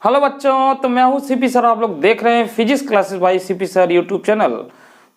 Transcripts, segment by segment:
Hello बच्चों, तो मैं हूं सीपी सर। आप लोग देख रहे हैं physics classes bye CP sir YouTube channel.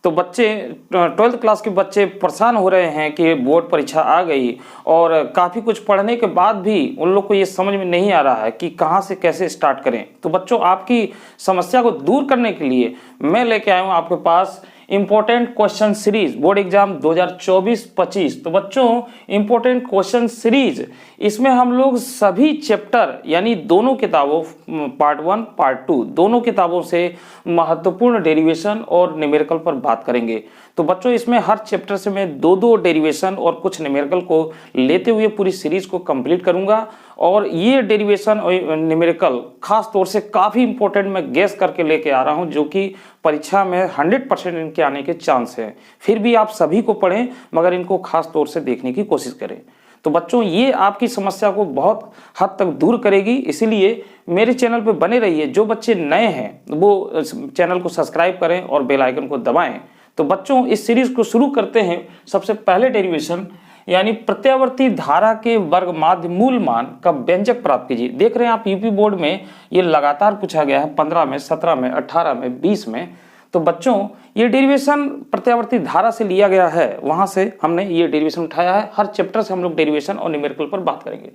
तो बच्चे 12th क्लास के बच्चे परेशान हो रहे हैं कि बोर्ड परीक्षा आ गई और काफ़ी कुछ पढ़ने के बाद भी उन लोग को ये समझ में नहीं आ रहा है कि कहाँ से कैसे स्टार्ट करें। तो बच्चों, आपकी समस्या को दूर करने के लिए मैं लेके आया हूँ आपके पास important question series board exam 2024-25। तो बच्चों, इंपॉर्टेंट क्वेश्चन सीरीज, इसमें हम लोग सभी चैप्टर यानी दोनों किताबों पार्ट 1 पार्ट 2 दोनों किताबों से महत्वपूर्ण डेरिवेशन और न्यूमेरिकल पर बात करेंगे। तो बच्चों, इसमें हर चैप्टर से मैं दो डेरिवेशन और कुछ न्यूमेरिकल को लेते हुए पूरी सीरीज को कंप्लीट करूंगा। और ये डेरिवेशन और न्यूमेरिकल खास तौर से काफ़ी इंपॉर्टेंट मैं गेस करके लेके आ रहा हूं, जो कि परीक्षा में 100% इनके आने के चांस हैं। फिर भी आप सभी को पढ़ें, मगर इनको खास तौर से देखने की कोशिश करें। तो बच्चों, ये आपकी समस्या को बहुत हद तक दूर करेगी, इसीलिए मेरे चैनल पर बने रहिए। जो बच्चे नए हैं वो चैनल को सब्सक्राइब करें और बेल आइकन को दबाएं। तो बच्चों, इस सीरीज को शुरू करते हैं। सबसे पहले डेरिवेशन यानी प्रत्यावर्ती धारा के वर्ग माध्य मूल मान का व्यंजक प्राप्त कीजिए। देख रहे हैं आप, यूपी बोर्ड में ये लगातार पूछा गया है, 15 में, 17 में, 18 में, 20 में। तो बच्चों, ये डेरिवेशन प्रत्यावर्ती धारा से लिया गया है, वहां से हमने ये डेरिवेशन उठाया है। हर चैप्टर से हम लोग डेरिवेशन और न्यूमेरिकल पर बात करेंगे।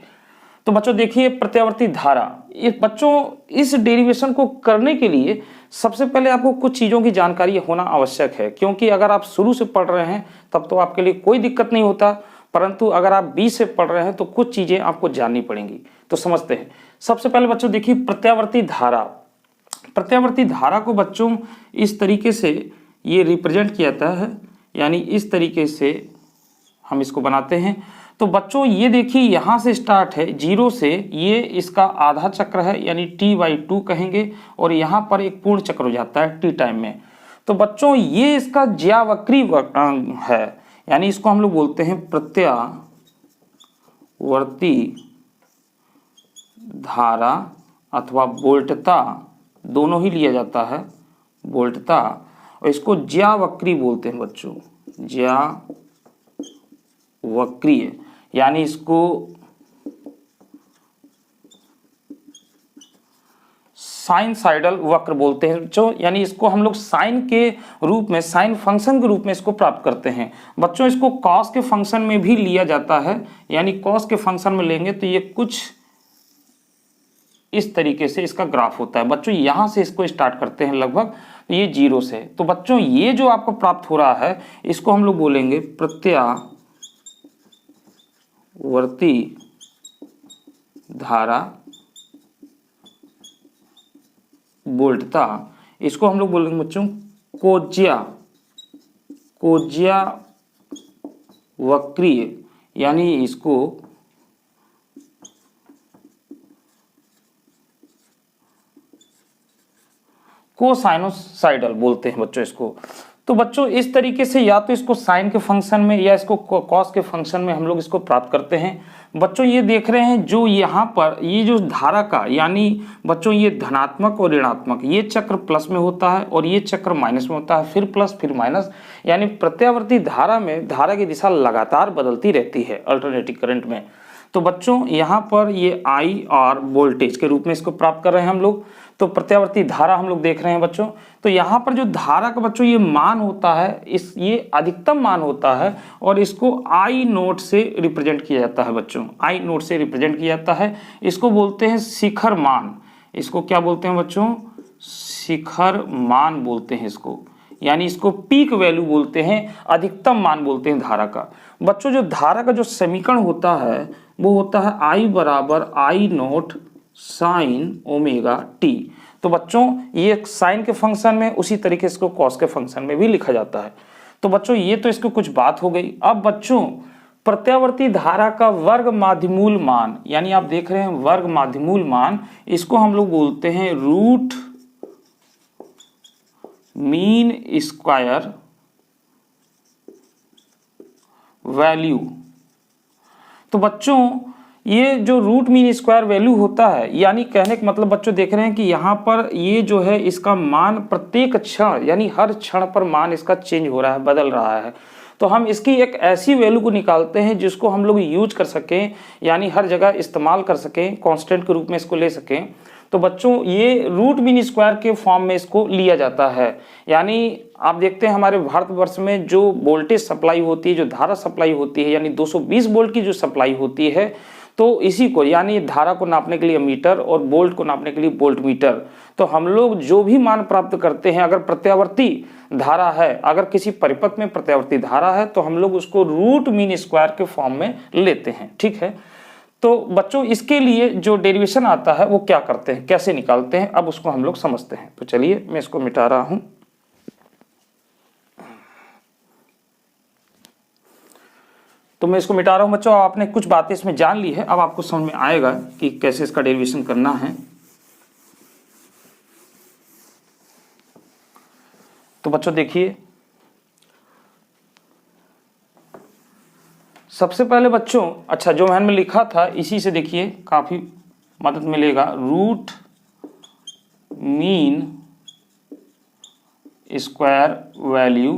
तो बच्चों देखिए, प्रत्यावर्ती धारा, ये बच्चों इस डेरिवेशन को करने के लिए सबसे पहले आपको कुछ चीज़ों की जानकारी होना आवश्यक है, क्योंकि अगर आप शुरू से पढ़ रहे हैं तब तो आपके लिए कोई दिक्कत नहीं होता, परंतु अगर आप बीच से पढ़ रहे हैं तो कुछ चीज़ें आपको जाननी पड़ेंगी। तो समझते हैं। सबसे पहले बच्चों देखिए, प्रत्यावर्ती धारा। प्रत्यावर्ती धारा को बच्चों इस तरीके से ये रिप्रेजेंट किया जाता है, यानी इस तरीके से हम इसको बनाते हैं। तो बच्चों ये देखिए, यहाँ से स्टार्ट है 0 से, ये इसका आधा चक्र है यानी T/2 कहेंगे, और यहाँ पर एक पूर्ण चक्र हो जाता है T टाइम में। तो बच्चों ये इसका ज्यावक्री है, यानी इसको हम लोग बोलते हैं प्रत्यावर्ती धारा अथवा वोल्टता, दोनों ही लिया जाता है, वोल्टता। और इसको ज्यावक्री बोलते हैं बच्चों, ज्यावक्रीय, यानी इसको साइनसाइडल वक्र बोलते हैं बच्चों। यानी इसको हम लोग साइन के रूप में, साइन फंक्शन के रूप में इसको प्राप्त करते हैं। बच्चों इसको कॉस के फंक्शन में भी लिया जाता है, यानी कॉस के फंक्शन में लेंगे तो ये कुछ इस तरीके से इसका ग्राफ होता है। बच्चों यहां से इसको स्टार्ट करते हैं लगभग, तो ये 0 से। तो बच्चों ये जो आपको प्राप्त हो रहा है, इसको हम लोग बोलेंगे प्रत्यावर्ती धारा वोल्टता। इसको हम लोग बोलेंगे बच्चों कोज्यावक्रीय, यानी इसको कोसाइनोसाइडल बोलते हैं बच्चों इसको। तो बच्चों इस तरीके से या तो इसको साइन के फंक्शन में या इसको कॉस के फंक्शन में हम लोग इसको प्राप्त करते हैं। बच्चों ये देख रहे हैं जो यहाँ पर ये जो धारा का, यानी बच्चों ये धनात्मक और ऋणात्मक, ये चक्र प्लस में होता है और ये चक्र माइनस में होता है, फिर प्लस फिर माइनस। यानी प्रत्यावर्ती धारा में धारा की दिशा लगातार बदलती रहती है अल्टरनेटिंग करंट में। तो बच्चों यहाँ पर ये IR वोल्टेज के रूप में इसको प्राप्त कर रहे हैं हम लोग। तो प्रत्यावर्ती धारा हम लोग देख रहे हैं बच्चों। तो यहाँ पर जो धारा का बच्चों ये मान होता है, ये अधिकतम मान होता है, और इसको I0 से रिप्रेजेंट किया जाता है बच्चों, I0 से रिप्रेजेंट किया जाता है। इसको बोलते हैं शिखर मान। इसको क्या बोलते हैं बच्चों? शिखर मान बोलते हैं इसको, यानी इसको पीक वैल्यू बोलते हैं, अधिकतम मान बोलते हैं धारा का। बच्चों जो धारा का जो समीकरण होता है वो होता है I बराबर I0 साइन ओमेगा टी। तो बच्चों ये साइन के फंक्शन में, उसी तरीके से इसको कॉस के फंक्शन में भी लिखा जाता है। तो बच्चों ये तो इसको कुछ बात हो गई। अब बच्चों प्रत्यावर्ती धारा का वर्ग माध्यमूल मान, यानी आप देख रहे हैं वर्ग माध्यमूल मान, इसको हम लोग बोलते हैं रूट मीन स्क्वायर वैल्यू। तो बच्चों ये जो रूट मीन स्क्वायर वैल्यू होता है, यानी कहने का मतलब बच्चों देख रहे हैं कि यहाँ पर ये जो है इसका मान प्रत्येक क्षण, यानी हर क्षण पर मान इसका चेंज हो रहा है, बदल रहा है। तो हम इसकी एक ऐसी वैल्यू को निकालते हैं जिसको हम लोग यूज कर सकें, यानी हर जगह इस्तेमाल कर सकें, कांस्टेंट के रूप में इसको ले सकें। तो बच्चों ये रूट मीन स्क्वायर के फॉर्म में इसको लिया जाता है। यानी आप देखते हैं हमारे भारतवर्ष में जो वोल्टेज सप्लाई होती है, जो धारा सप्लाई होती है, यानी 220 वोल्ट की जो सप्लाई होती है, तो इसी को यानी धारा को नापने के लिए मीटर और वोल्ट को नापने के लिए वोल्ट मीटर। तो हम लोग जो भी मान प्राप्त करते हैं, अगर प्रत्यावर्ती धारा है, अगर किसी परिपथ में प्रत्यावर्ती धारा है, तो हम लोग उसको रूट मीन स्क्वायर के फॉर्म में लेते हैं। ठीक है, तो बच्चों इसके लिए जो डेरिवेशन आता है वो क्या करते हैं, कैसे निकालते हैं, अब उसको हम लोग समझते हैं। तो चलिए मैं इसको मिटा रहा हूं। तो मैं इसको मिटा रहा हूं बच्चों, आपने कुछ बातें इसमें जान ली है, अब आपको समझ में आएगा कि कैसे इसका डेरिवेशन करना है। तो बच्चों देखिए, सबसे पहले बच्चों, अच्छा जो मैंने लिखा था इसी से देखिए काफी मदद मिलेगा। रूट मीन स्क्वायर वैल्यू,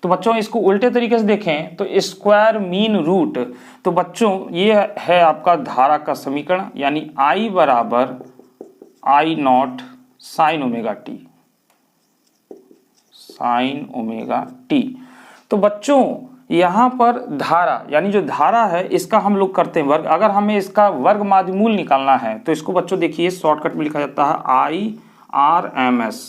तो बच्चों इसको उल्टे तरीके से देखें तो स्क्वायर मीन रूट, तो बच्चों ये है आपका धारा का समीकरण, यानी I बराबर I not sine omega T, sine omega T. तो बच्चों यहां पर धारा, यानी जो धारा है इसका हम लोग करते हैं वर्ग। अगर हमें इसका वर्ग माध्यमूल निकालना है तो इसको बच्चों देखिए शॉर्टकट में लिखा जाता है IRMS,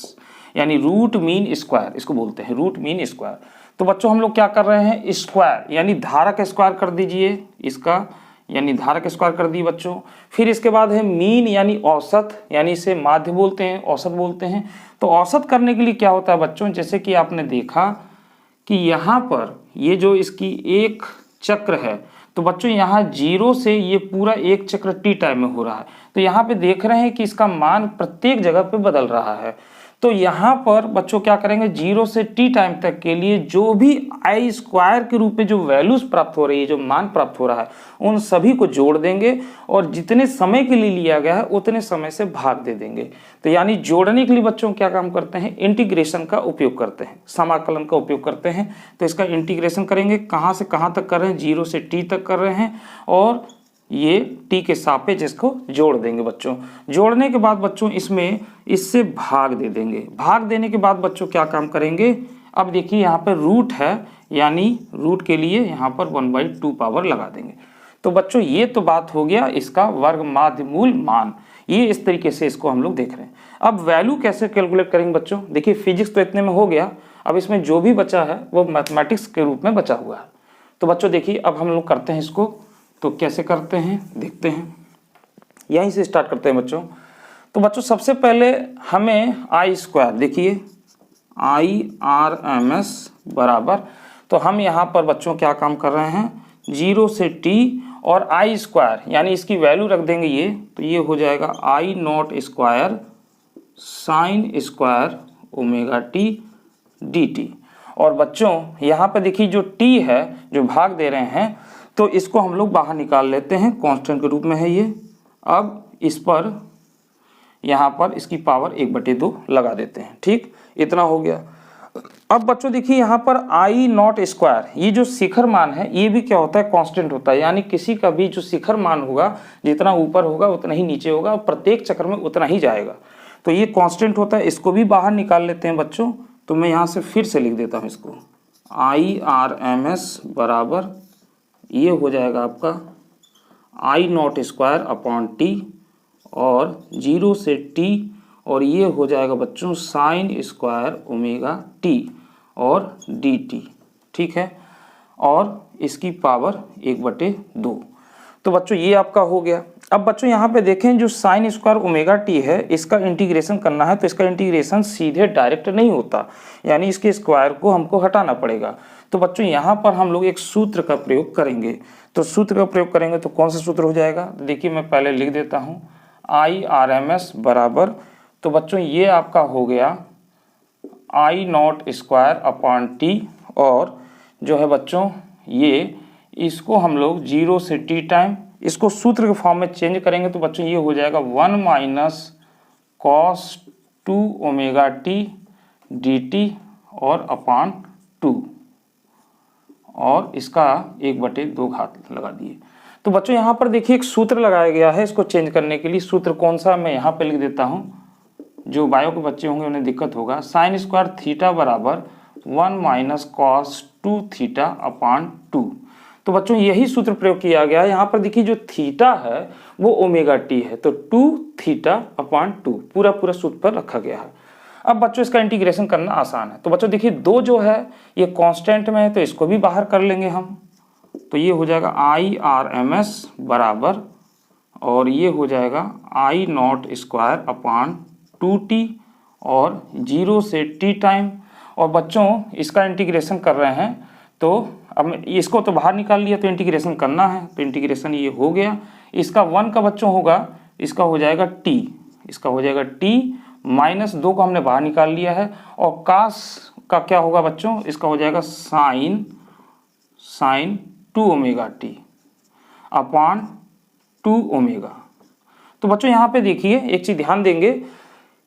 यानी रूट मीन स्क्वायर, इसको बोलते हैं रूट मीन स्क्वायर। तो बच्चों हम लोग क्या कर रहे हैं, स्क्वायर यानी धारा का स्क्वायर कर दीजिए इसका, यानी धारा का स्क्वायर कर दिए बच्चों। फिर इसके बाद है मीन यानी औसत, यानी इसे माध्य बोलते हैं, औसत बोलते हैं। तो औसत करने के लिए क्या होता है बच्चों, जैसे कि आपने देखा कि यहाँ पर ये जो इसकी एक चक्र है, तो बच्चों यहाँ 0 से ये पूरा एक चक्र टी टाइम में हो रहा है। तो यहाँ पे देख रहे हैं कि इसका मान प्रत्येक जगह पे बदल रहा है। तो यहाँ पर बच्चों क्या करेंगे, 0 से टी टाइम तक के लिए जो भी आई स्क्वायर के रूप में जो वैल्यूज प्राप्त हो रही है, जो मान प्राप्त हो रहा है, उन सभी को जोड़ देंगे और जितने समय के लिए लिया गया है उतने समय से भाग दे देंगे। तो यानी जोड़ने के लिए बच्चों क्या काम करते हैं, इंटीग्रेशन का उपयोग करते हैं, समाकलन का उपयोग करते हैं। तो इसका इंटीग्रेशन करेंगे, कहाँ से कहाँ तक कर रहे हैं, 0 से टी तक कर रहे हैं, और ये टी के सापेक्ष इसको जोड़ देंगे बच्चों। जोड़ने के बाद बच्चों इसमें इससे भाग दे देंगे। भाग देने के बाद बच्चों क्या काम करेंगे, अब देखिए यहाँ पे रूट है, यानी रूट के लिए यहाँ पर 1/2 पावर लगा देंगे। तो बच्चों ये तो बात हो गया इसका वर्ग माध्यमूल मान, ये इस तरीके से इसको हम लोग देख रहे हैं। अब वैल्यू कैसे कैलकुलेट करेंगे बच्चों, देखिए फिजिक्स तो इतने में हो गया, अब इसमें जो भी बचा है वो मैथमेटिक्स के रूप में बचा हुआ है। तो बच्चों देखिए अब हम लोग करते हैं इसको, तो कैसे करते हैं देखते हैं, यहीं से स्टार्ट करते हैं बच्चों। तो बच्चों सबसे पहले हमें आई स्क्वायर, देखिए IRMS बराबर, तो हम यहाँ पर बच्चों क्या काम कर रहे हैं, 0 से टी और आई स्क्वायर, यानी इसकी वैल्यू रख देंगे ये, तो ये हो जाएगा I not square sine square omega T dt। और बच्चों यहाँ पर देखिए जो t है, जो भाग दे रहे हैं, तो इसको हम लोग बाहर निकाल लेते हैं, कांस्टेंट के रूप में है ये। अब इस पर यहाँ पर इसकी पावर 1/2 लगा देते हैं, ठीक, इतना हो गया। अब बच्चों देखिए यहाँ पर I नॉट स्क्वायर, ये जो शिखर मान है ये भी क्या होता है, कांस्टेंट होता है, यानी किसी का भी जो शिखर मान होगा जितना ऊपर होगा उतना ही नीचे होगा और प्रत्येक चक्र में उतना ही जाएगा। तो ये कांस्टेंट होता है, इसको भी बाहर निकाल लेते हैं बच्चों। तो मैं यहाँ से फिर से लिख देता हूँ इसको, IRMS बराबर ये हो जाएगा आपका I not square upon T और 0 से टी, और ये हो जाएगा बच्चों साइन स्क्वायर ओमेगा टी और dt, ठीक है, और इसकी पावर 1/2। तो बच्चों ये आपका हो गया। अब बच्चों यहाँ पे देखें जो साइन स्क्वायर ओमेगा टी है, इसका इंटीग्रेशन करना है, तो इसका इंटीग्रेशन सीधे डायरेक्ट नहीं होता, यानी इसके स्क्वायर को हमको हटाना पड़ेगा। तो बच्चों यहाँ पर हम लोग एक सूत्र का प्रयोग करेंगे। तो सूत्र का प्रयोग करेंगे तो कौन सा सूत्र हो जाएगा, देखिए मैं पहले लिख देता हूँ, IRMS बराबर, तो बच्चों ये आपका हो गया I not square upon T, और जो है बच्चों ये इसको हम लोग 0 से टी टाइम, इसको सूत्र के फॉर्म में चेंज करेंगे तो बच्चों ये हो जाएगा 1 - cos 2 ओमेगा टी dt और अपॉन 2, और इसका 1/2 घात लगा दिए। तो बच्चों यहाँ पर देखिए एक सूत्र लगाया गया है इसको चेंज करने के लिए। सूत्र कौन सा, मैं यहाँ पे लिख देता हूँ, जो बायो के बच्चे होंगे उन्हें दिक्कत होगा। साइन स्क्वायर थीटा बराबर 1 माइनस कॉस 2 थीटा अपान 2। तो बच्चों यही सूत्र प्रयोग किया गया है। यहाँ पर देखिए जो थीटा है वो ओमेगा टी है, तो 2 थीटा अपान 2 पूरा सूत्र पर रखा गया है। अब बच्चों इसका इंटीग्रेशन करना आसान है। तो बच्चों देखिए 2 जो है ये कांस्टेंट में है, तो इसको भी बाहर कर लेंगे हम। तो ये हो जाएगा IRMS बराबर, और ये हो जाएगा I not square upon 2t और 0 से t टाइम। और बच्चों इसका इंटीग्रेशन कर रहे हैं, तो अब इसको तो बाहर निकाल लिया, तो इंटीग्रेशन करना है, तो इंटीग्रेशन ये हो गया। इसका 1 का बच्चों होगा, इसका हो जाएगा t, इसका हो जाएगा t माइनस 2 को हमने बाहर निकाल लिया है। और कास का क्या होगा बच्चों, इसका हो जाएगा sign 2 omega T upon 2 omega. तो बच्चों यहाँ पे देखिए एक चीज ध्यान देंगे,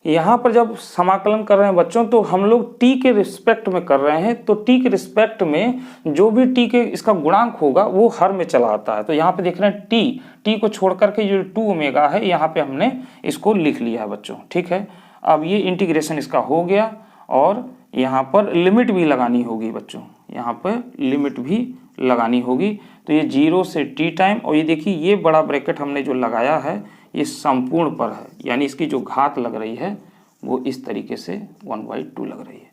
यहाँ पर जब समाकलन कर रहे हैं बच्चों तो हम लोग t के रिस्पेक्ट में कर रहे हैं, तो t के रिस्पेक्ट में जो भी t के इसका गुणांक होगा वो हर में चला आता है। तो यहाँ पे देख रहे हैं t को छोड़ करके जो 2 ओमेगा है यहाँ पे हमने इसको लिख लिया है बच्चों, ठीक है। अब ये इंटीग्रेशन इसका हो गया, और यहाँ पर लिमिट भी लगानी होगी बच्चों, यहाँ पर लिमिट भी लगानी होगी। तो ये 0 से t टाइम, और ये देखिए ये बड़ा ब्रैकेट हमने जो लगाया है ये संपूर्ण पर है, यानी इसकी जो घात लग रही है वो इस तरीके से 1/2 लग रही है।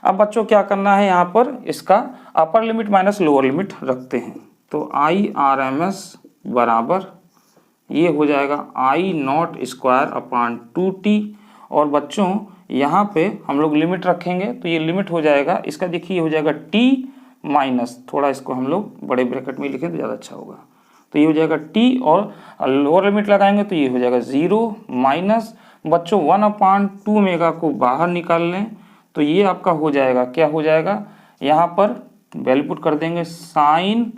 अब बच्चों क्या करना है, यहाँ पर इसका upper limit minus lower limit रखते हैं। तो IRMS बराबर ये हो जाएगा I not square upon 2t, और बच्चों यहाँ पे हम लोग लिमिट रखेंगे, तो ये लिमिट हो जाएगा इसका, देखिए हो जाएगा t माइनस, थोड़ा इसको हम लोग बड़े ब्रैकेट में लिखें तो ज़्यादा अच्छा होगा। तो ये हो जाएगा t, और लोअर लिमिट लगाएंगे तो ये हो जाएगा 0 माइनस बच्चों 1/2 ओमेगा को बाहर निकाल लें, तो ये आपका हो जाएगा, क्या हो जाएगा, यहाँ पर वैल्यू पुट कर देंगे साइन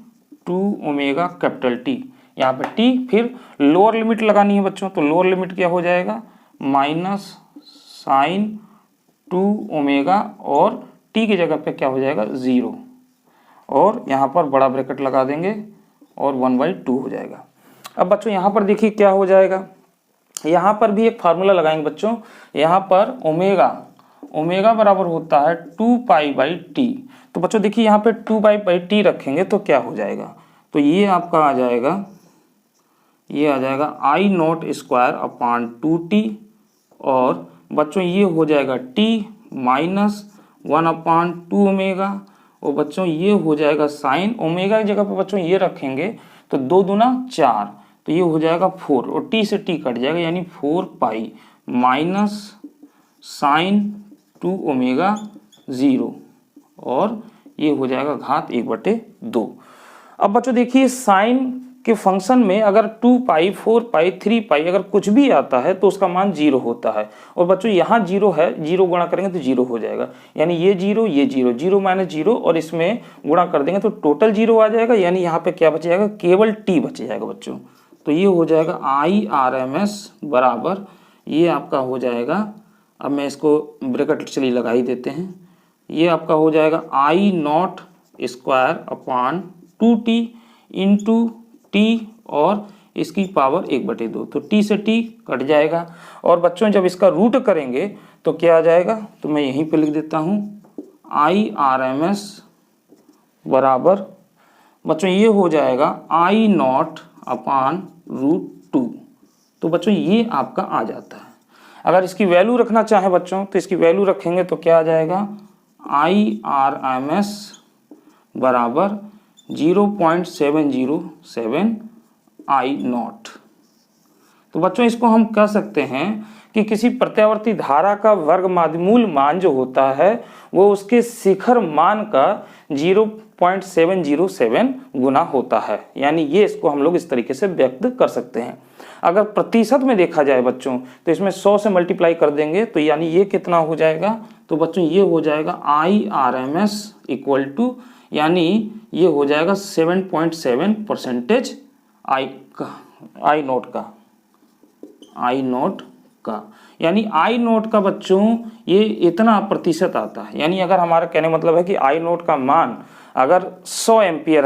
2 ओमेगा कैपिटल T, यहाँ पे t, फिर लोअर लिमिट लगानी है बच्चों, तो लोअर लिमिट क्या हो जाएगा माइनस साइन 2 ओमेगा, और t की जगह पे क्या हो जाएगा 0, और यहाँ पर बड़ा ब्रैकेट लगा देंगे और 1/2 हो जाएगा। अब बच्चों यहाँ पर देखिए क्या हो जाएगा, यहाँ पर भी एक फार्मूला लगाएंगे बच्चों। यहाँ पर ओमेगा बराबर होता है 2π/t। तो बच्चों देखिए यहाँ पे 2π/t रखेंगे तो क्या हो जाएगा, तो ये आपका आ जाएगा, ये आ जाएगा I not square upon 2t, और बच्चों ये हो जाएगा t माइनस 1/2 ओमेगा, और बच्चों ये हो जाएगा साइन, ओमेगा की जगह पे बच्चों ये रखेंगे तो 2 दूना 4, तो ये हो जाएगा 4, और t से t कट जाएगा यानी 4π माइनस साइन 2 ओमेगा 0, और ये हो जाएगा घात 1/2। अब बच्चों देखिए साइन के फंक्शन में अगर 2π 4π 3π अगर कुछ भी आता है तो उसका मान 0 होता है, और बच्चों यहाँ 0 है, 0 गुणा करेंगे तो 0 हो जाएगा, यानी ये 0 ये 0, 0 माइनस 0, और इसमें गुणा कर देंगे तो टोटल 0 आ जाएगा, यानी यहाँ पे क्या बच जाएगा, केवल t बच जाएगा बच्चों। तो ये हो जाएगा IRMS बराबर, ये आपका हो जाएगा, अब मैं इसको ब्रैकेट चलिए लगा ही देते हैं, ये आपका हो जाएगा I not square upon 2t into t और इसकी पावर 1/2, तो t से t कट जाएगा। और बच्चों जब इसका रूट करेंगे तो क्या आ जाएगा, तो मैं यहीं पे लिख देता हूँ IRMS बराबर बच्चों ये हो जाएगा I नॉट अपान √2। तो बच्चों ये आपका आ जाता है। अगर इसकी वैल्यू रखना चाहे बच्चों तो इसकी वैल्यू रखेंगे तो क्या आ जाएगा, IRMS बराबर 0.707 I नॉट। तो बच्चों इसको हम कह सकते हैं कि किसी प्रत्यावर्ती धारा का वर्ग माध्यमूल मान जो होता है वो उसके शिखर मान का 0.707 गुना होता है, यानी ये इसको हम लोग इस तरीके से व्यक्त कर सकते हैं। अगर प्रतिशत में देखा जाए बच्चों तो इसमें 100 से मल्टीप्लाई कर देंगे तो यानी ये कितना हो जाएगा, तो बच्चों ये हो जाएगा IRMS इक्वल टू, यानी ये हो जाएगा 7.7% आई नोट का, यानी आई नोट का बच्चों ये इतना प्रतिशत आता है। यानी अगर हमारा कहने मतलब है कि आई नोट का मान अगर 100 एम्पियर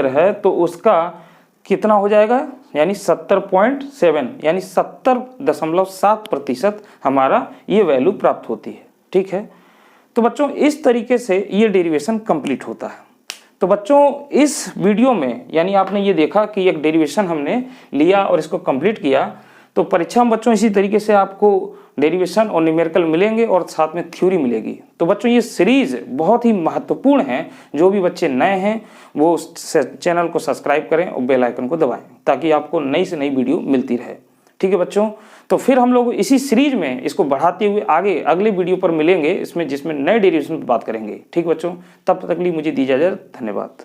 है तो उसका कितना हो जाएगा, यानी 70.7 यानी 70.7% हमारा ये वैल्यू प्राप्त होती है। ठीक है, तो बच्चों इस तरीके से ये डेरिवेशन कंप्लीट होता है। तो बच्चों इस वीडियो में यानी आपने ये देखा कि एक डेरिवेशन हमने लिया और इसको कंप्लीट किया। तो परीक्षा में बच्चों इसी तरीके से आपको डेरिवेशन और न्यूमेरिकल मिलेंगे और साथ में थ्योरी मिलेगी। तो बच्चों ये सीरीज बहुत ही महत्वपूर्ण है। जो भी बच्चे नए हैं वो चैनल को सब्सक्राइब करें और बेल आइकन को दबाएं ताकि आपको नई से नई वीडियो मिलती रहे। ठीक है बच्चों, तो फिर हम लोग इसी सीरीज में इसको बढ़ाते हुए आगे अगले वीडियो पर मिलेंगे इसमें, जिसमें नए डेरिवेशन पर बात करेंगे। ठीक बच्चों, तब तक के लिए मुझे दीजिए इजाजत। धन्यवाद।